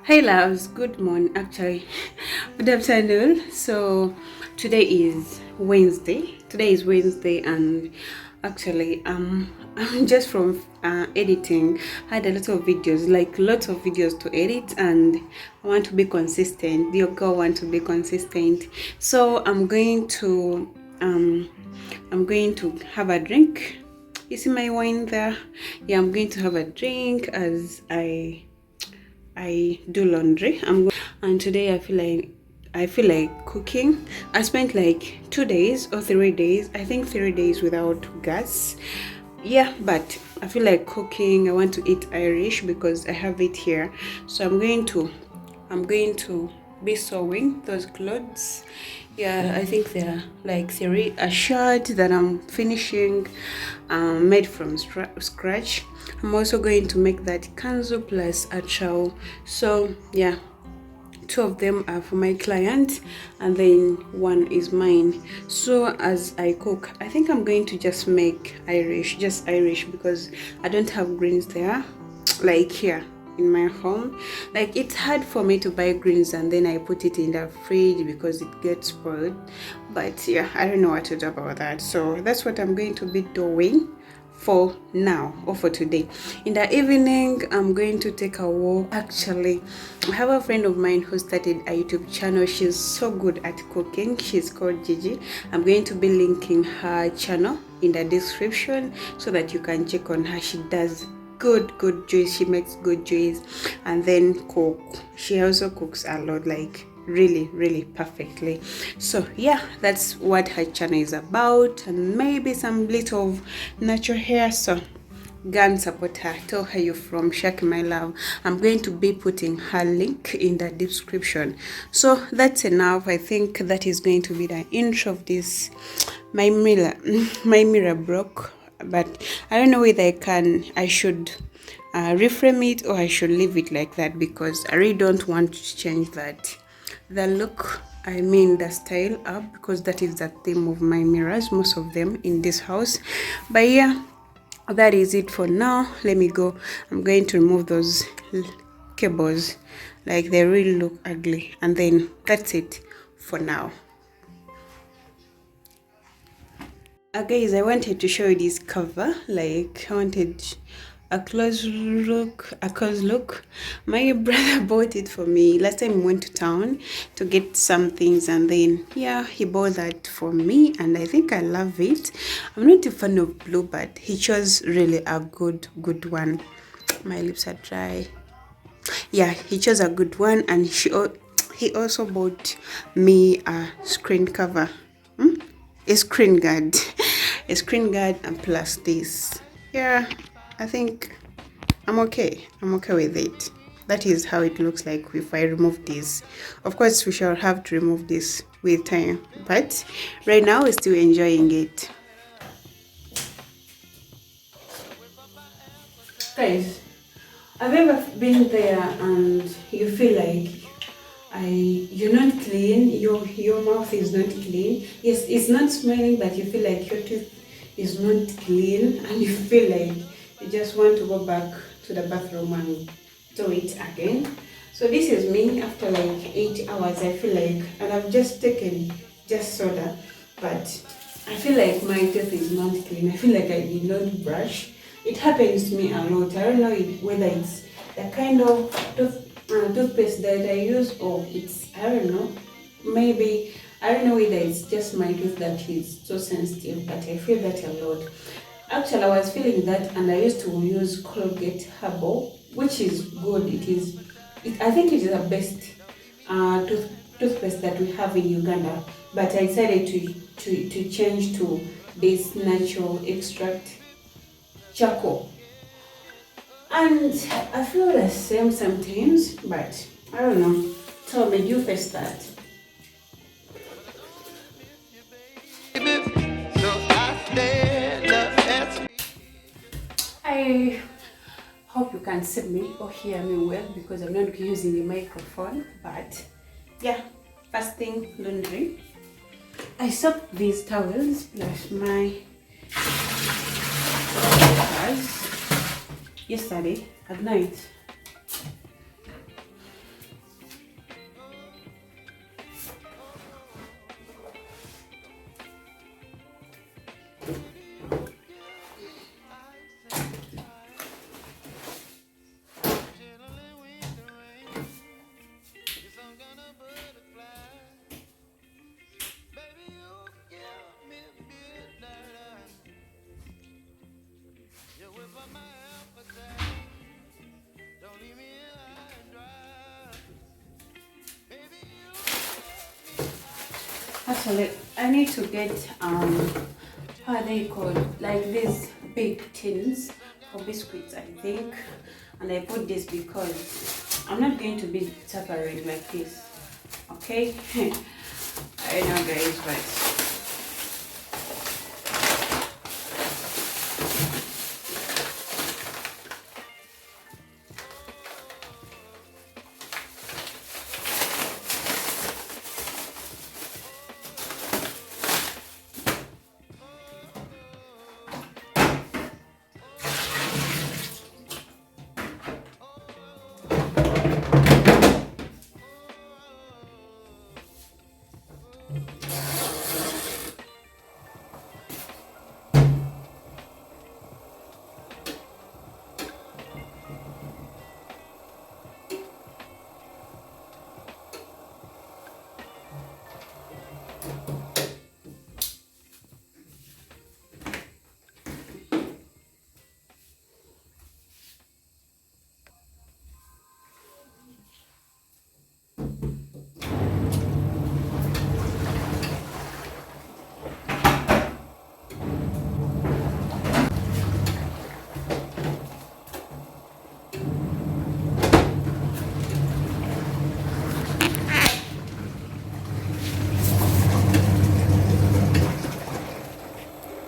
Hey loves, good morning. Actually, good afternoon. So today is Wednesday. And actually, I'm just from editing. I had a lot of videos, like lots of videos to edit, and I want to be consistent. The girl want to be consistent. So I'm going to have a drink. You see my wine there? Yeah, I'm going to have a drink as I do laundry. And today I feel like cooking. I spent like 2 days or 3 days. I think 3 days without gas. Yeah, but I feel like cooking. I want to eat Irish because I have it here. So I'm going to be sewing those clothes. Yeah, I think they're like three. A shirt that I'm finishing, made from scratch. I'm also going to make that kanzu plus a chow. So yeah, two of them are for my client and then one is mine. So as I cook, I think I'm going to just make just Irish, because I don't have greens there like here in my home. Like, it's hard for me to buy greens and then I put it in the fridge because it gets spoiled. But yeah, I don't know what to do about that. So that's what I'm going to be doing for now, or for today. In the evening, I'm going to take a walk. Actually, I have a friend of mine who started a YouTube channel. She's so good at cooking. She's called Gigi. I'm going to be linking her channel in the description so that you can check on her. She does good juice. She makes good juice and then cook. She also cooks a lot, like really perfectly. So yeah, that's what her channel is about, and maybe some little of natural hair. So go and support her. Tell her you're from Shakie, my love. I'm going to be putting her link in the description. So that's enough. I think that is going to be the intro of this. My mirror my mirror broke, but I don't know whether I should reframe it or I should leave it like that, because I really don't want to change the look, I mean the style up, because that is the theme of my mirrors, most of them in this house. But yeah, that is it for now. Let me go. I'm going to remove those cables, like they really look ugly, and then that's it for now. Guys, I wanted to show you this cover. Like, I wanted a close look. My brother bought it for me last time we went to town to get some things, and then yeah, he bought that for me, and I think I love it. I'm not a fan of blue, but he chose really a good one. My lips are dry. Yeah, he chose a good one, and he also bought me a screen cover. A screen guard. A screen guard, and plus this. Yeah, I think I'm okay with it. That is how it looks like if I remove this. Of course, we shall have to remove this with time, but right now we're still enjoying it. Guys, have you ever been there and you feel like you're not clean, your mouth is not clean? Yes, it's not smelling, but you feel like your tooth is not clean, and you feel like you just want to go back to the bathroom and do it again. So this is me after like 8 hours. I feel like, and I've just taken just soda, but I feel like my tooth is not clean. I feel like I did not brush. It happens to me a lot. I don't know whether it's the kind of toothpaste that I use, or I don't know. Maybe, I don't know whether it's just my tooth that is so sensitive, but I feel that a lot. Actually, I was feeling that, and I used to use Colgate Herbal, which is good. I think it is the best toothpaste that we have in Uganda. But I decided to change to this natural extract charcoal, and I feel the same sometimes, but I don't know. Tell me, you face that? I hope you can see me or hear me well, because I'm not using the microphone. But yeah, first thing, laundry. I soaked these towels plus my slippers yesterday at night. Actually, I need to get how are they called? Like these big tins for biscuits, I think. And I put this because I'm not going to be tapering like this. Okay? I know guys, but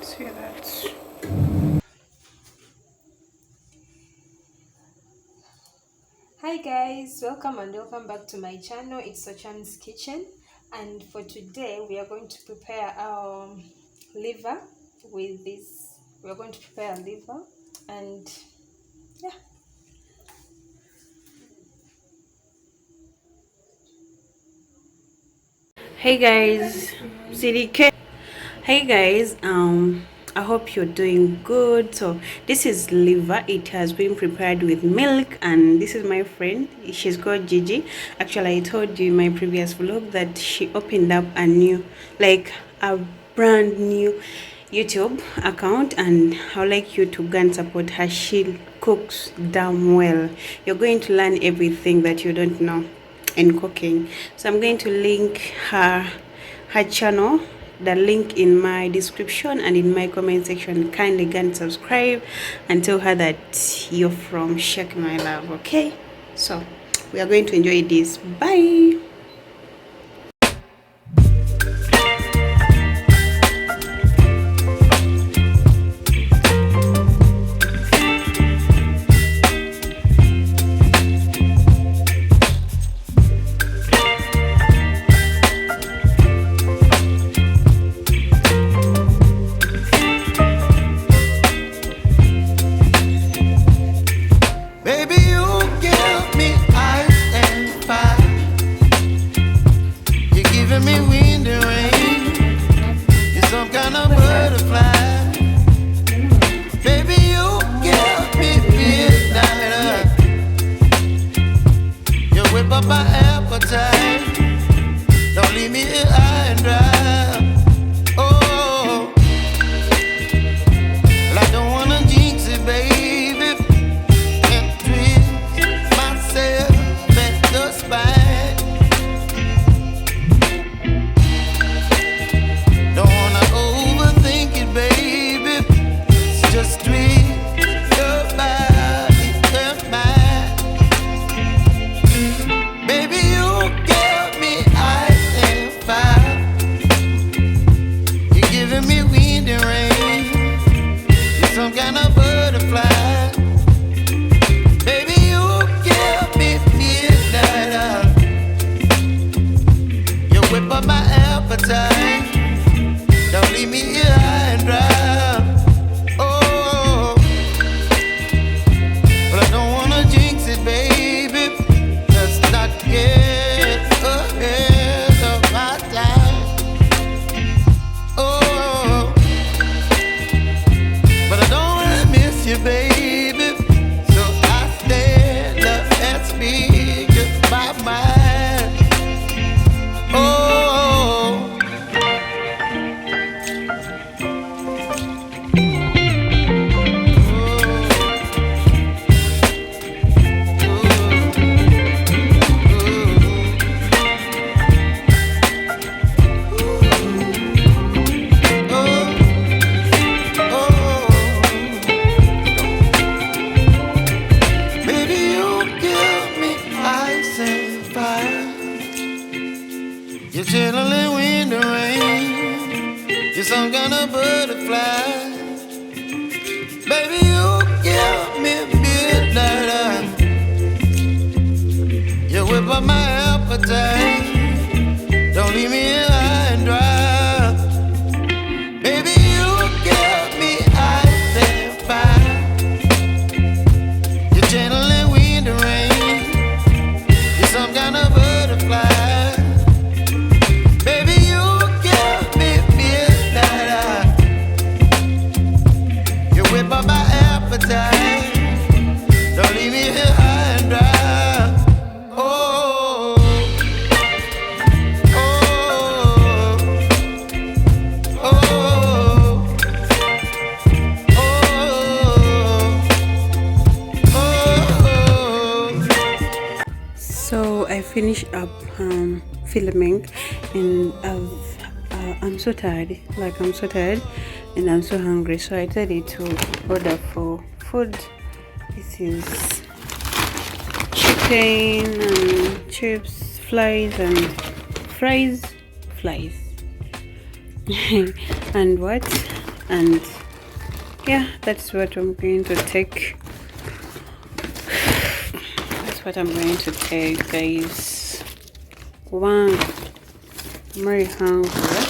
see that. Hi guys, welcome and welcome back to my channel. It's Sochan's Kitchen, and for today we are going to prepare our liver with this. We are going to prepare a liver, and yeah. Hey guys, CDK. Hey guys, I hope you're doing good. So this is liver. It has been prepared with milk, and this is my friend. She's called Gigi. Actually, I told you in my previous vlog that she opened up a new, like a brand new YouTube account, and I would like you to go and support her. She cooks damn well. You're going to learn everything that you don't know in cooking. So I'm going to link her channel, the link in my description and in my comment section. Kindly go and subscribe and tell her that you're from Shakie my love. Okay, so we are going to enjoy this. Bye. Baby, you give me ice and fire. You're giving me wind and rain. You're some kind of butterfly. Baby, you give me midnight. You whip up my appetite. Don't leave me here high and dry. Oh, well, I don't wanna jinx it, baby. And twist myself at the spine. Don't wanna overthink it, baby. It's just twist your body and mine. Baby, you give me ice and fire. butterfly. Baby, you give me midnight. You whip up my appetite. Don't leave me here high and dry. Baby, you give me ice and fire. You're gentle and wind and rain. You're some kind of butterfly. Baby, you give me midnight. You whip up my appetite. Don't leave me here high and dry. Oh, oh, oh, oh, oh. So I finished up filming, and I'm so tired. Like, I'm so tired, and I'm so hungry. So I decided to order for food. This is chicken and chips, flies, and what? And yeah, that's what I'm going to take. That's what I'm going to take, guys. One, I'm very hungry.